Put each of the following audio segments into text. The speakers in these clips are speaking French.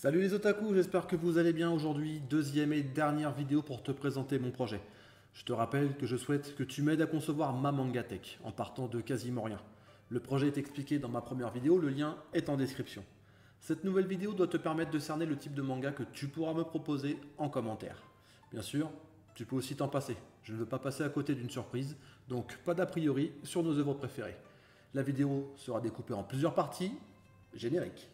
Salut les otaku, j'espère que vous allez bien aujourd'hui. Deuxième et dernière vidéo pour te présenter mon projet. Je te rappelle que je souhaite que tu m'aides à concevoir ma mangatech en partant de quasiment rien. Le projet est expliqué dans ma première vidéo, le lien est en description. Cette nouvelle vidéo doit te permettre de cerner le type de manga que tu pourras me proposer en commentaire. Bien sûr, tu peux aussi t'en passer. Je ne veux pas passer à côté d'une surprise, donc pas d'a priori sur nos œuvres préférées. La vidéo sera découpée en plusieurs parties. Générique.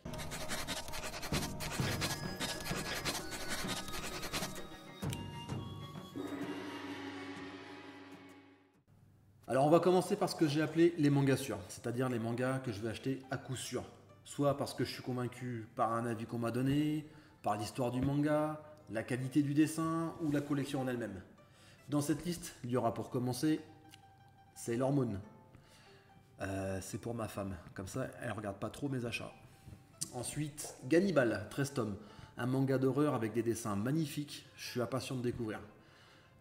Alors on va commencer par ce que j'ai appelé les mangas sûrs, c'est-à-dire les mangas que je vais acheter à coup sûr. Soit parce que je suis convaincu par un avis qu'on m'a donné, par l'histoire du manga, la qualité du dessin ou la collection en elle-même. Dans cette liste, il y aura pour commencer Sailor Moon. C'est pour ma femme, comme ça elle regarde pas trop mes achats. Ensuite, Gannibal, 13 tomes, un manga d'horreur avec des dessins magnifiques, je suis impatient de découvrir.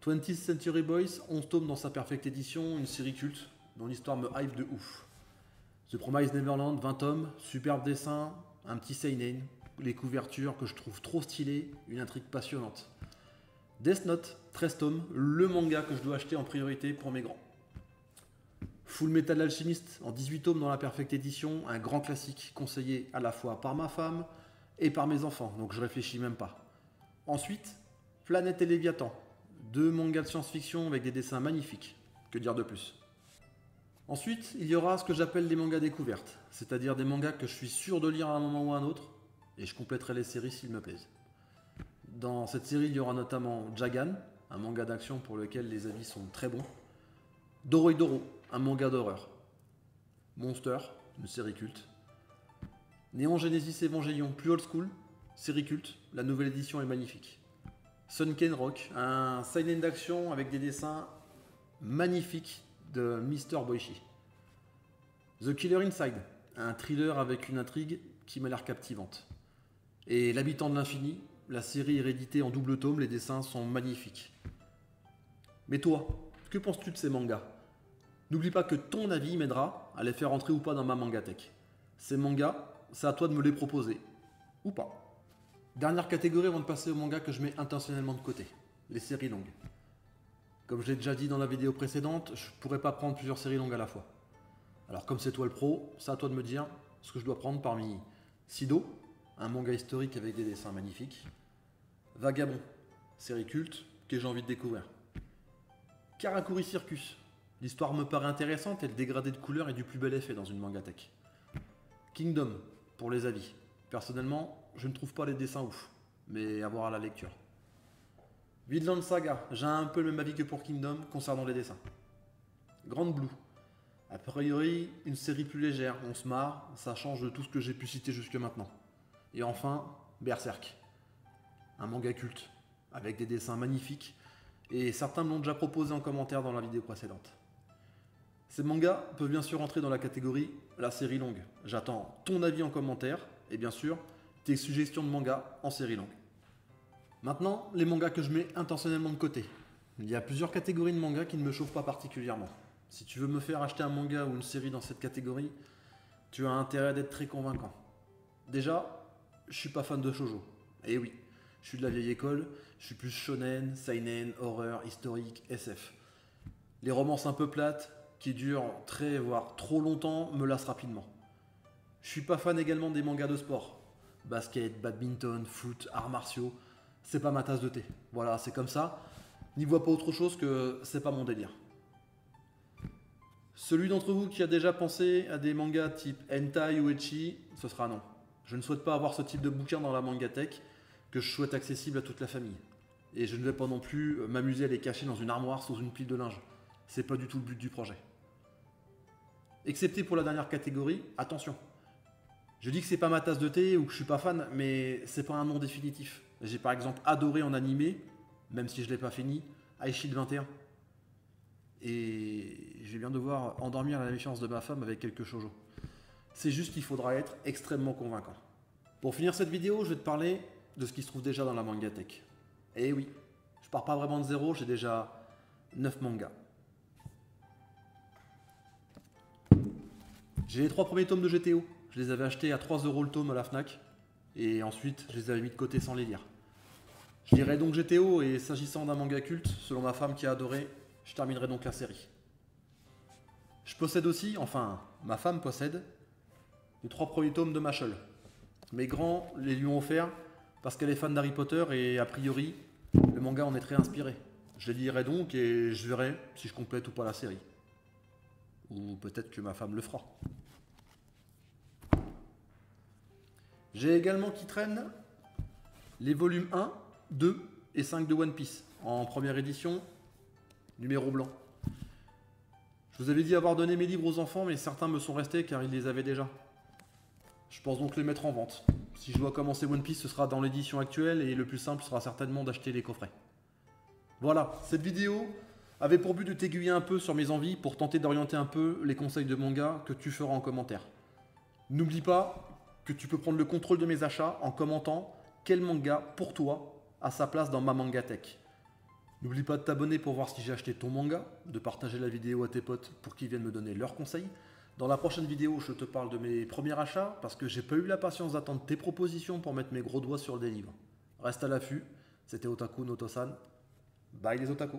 20th Century Boys, 11 tomes dans sa perfecte édition, une série culte dont l'histoire me hype de ouf. The Promised Neverland, 20 tomes, superbe dessin, un petit seinen, les couvertures que je trouve trop stylées, une intrigue passionnante. Death Note, 13 tomes, le manga que je dois acheter en priorité pour mes grands. Full Metal Alchemist, en 18 tomes dans la perfecte édition, un grand classique conseillé à la fois par ma femme et par mes enfants, donc je réfléchis même pas. Ensuite, Planète et Léviathan, deux mangas de science-fiction avec des dessins magnifiques. Que dire de plus? Ensuite, il y aura ce que j'appelle les mangas découvertes, c'est-à-dire des mangas que je suis sûr de lire à un moment ou à un autre, et je compléterai les séries s'ils me plaisent. Dans cette série, il y aura notamment Jagan, un manga d'action pour lequel les avis sont très bons. Dorohedoro, un manga d'horreur. Monster, une série culte. Neon Genesis Evangelion, plus old school, série culte, la nouvelle édition est magnifique. Sunken Rock, un seinen d'action avec des dessins magnifiques de Mr. Boichi. The Killer Inside, un thriller avec une intrigue qui m'a l'air captivante. Et L'Habitant de l'Infini, la série est rééditée en double tome, les dessins sont magnifiques. Mais toi, que penses-tu de ces mangas? N'oublie pas que ton avis m'aidera à les faire entrer ou pas dans ma mangatech. Ces mangas, c'est à toi de me les proposer. Ou pas. Dernière catégorie avant de passer au manga que je mets intentionnellement de côté, les séries longues. Comme je l'ai déjà dit dans la vidéo précédente, je pourrais pas prendre plusieurs séries longues à la fois. Alors comme c'est toi le pro, c'est à toi de me dire ce que je dois prendre parmi Sido, un manga historique avec des dessins magnifiques, Vagabond, série culte que j'ai envie de découvrir, Karakuri Circus, l'histoire me paraît intéressante et le dégradé de couleurs est du plus bel effet dans une mangatech. Kingdom, pour les avis. Personnellement, je ne trouve pas les dessins ouf, mais à voir à la lecture. Vinland Saga, j'ai un peu le même avis que pour Kingdom concernant les dessins. Grand Blue, a priori une série plus légère, on se marre, ça change de tout ce que j'ai pu citer jusque maintenant. Et enfin, Berserk, un manga culte, avec des dessins magnifiques, et certains me l'ont déjà proposé en commentaire dans la vidéo précédente. Ces mangas peuvent bien sûr entrer dans la catégorie la série longue. J'attends ton avis en commentaire, et bien sûr, tes suggestions de mangas en série longue. Maintenant, les mangas que je mets intentionnellement de côté. Il y a plusieurs catégories de mangas qui ne me chauffent pas particulièrement. Si tu veux me faire acheter un manga ou une série dans cette catégorie, tu as intérêt d'être très convaincant. Déjà, je suis pas fan de shoujo. Et oui, je suis de la vieille école, je suis plus shonen, seinen, horreur, historique, SF. Les romances un peu plates, qui durent très voire trop longtemps, me lassent rapidement. Je suis pas fan également des mangas de sport. Basket, badminton, foot, arts martiaux, c'est pas ma tasse de thé. Voilà, c'est comme ça. N'y vois pas autre chose que c'est pas mon délire. Celui d'entre vous qui a déjà pensé à des mangas type hentai ou ecchi, ce sera non. Je ne souhaite pas avoir ce type de bouquin dans la mangatech que je souhaite accessible à toute la famille. Et je ne vais pas non plus m'amuser à les cacher dans une armoire sous une pile de linge. C'est pas du tout le but du projet. Excepté pour la dernière catégorie, attention. Je dis que c'est pas ma tasse de thé ou que je suis pas fan, mais c'est pas un nom définitif. J'ai par exemple adoré en animé, même si je l'ai pas fini, High Shield 21. Et je vais bien devoir endormir la méfiance de ma femme avec quelques shoujo. C'est juste qu'il faudra être extrêmement convaincant. Pour finir cette vidéo, je vais te parler de ce qui se trouve déjà dans la mangatech. Et oui, je pars pas vraiment de zéro, j'ai déjà 9 mangas. J'ai les 3 premiers tomes de GTO. Je les avais achetés à 3 € le tome à la Fnac. et ensuite je les avais mis de côté sans les lire. Je lirai donc GTO et s'agissant d'un manga culte, selon ma femme qui a adoré, je terminerai donc la série. Je possède aussi, enfin ma femme possède, les 3 premiers tomes de Mashle. Mes grands les lui ont offerts parce qu'elle est fan d'Harry Potter et a priori le manga en est très inspiré. Je les lirai donc et je verrai si je complète ou pas la série. Ou peut-être que ma femme le fera. J'ai également qui traîne les volumes 1, 2 et 5 de One Piece en première édition, numéro blanc. Je vous avais dit avoir donné mes livres aux enfants, mais certains me sont restés car ils les avaient déjà. Je pense donc les mettre en vente. Si je dois commencer One Piece, ce sera dans l'édition actuelle et le plus simple sera certainement d'acheter les coffrets. Voilà, cette vidéo avait pour but de t'aiguiller un peu sur mes envies pour tenter d'orienter un peu les conseils de manga que tu feras en commentaire. N'oublie pas que tu peux prendre le contrôle de mes achats en commentant quel manga pour toi a sa place dans ma mangatech. N'oublie pas de t'abonner pour voir si j'ai acheté ton manga, de partager la vidéo à tes potes pour qu'ils viennent me donner leurs conseils. Dans la prochaine vidéo, je te parle de mes premiers achats parce que j'ai pas eu la patience d'attendre tes propositions pour mettre mes gros doigts sur des livres. Reste à l'affût, c'était Otaku no Tosan. Bye les otaku.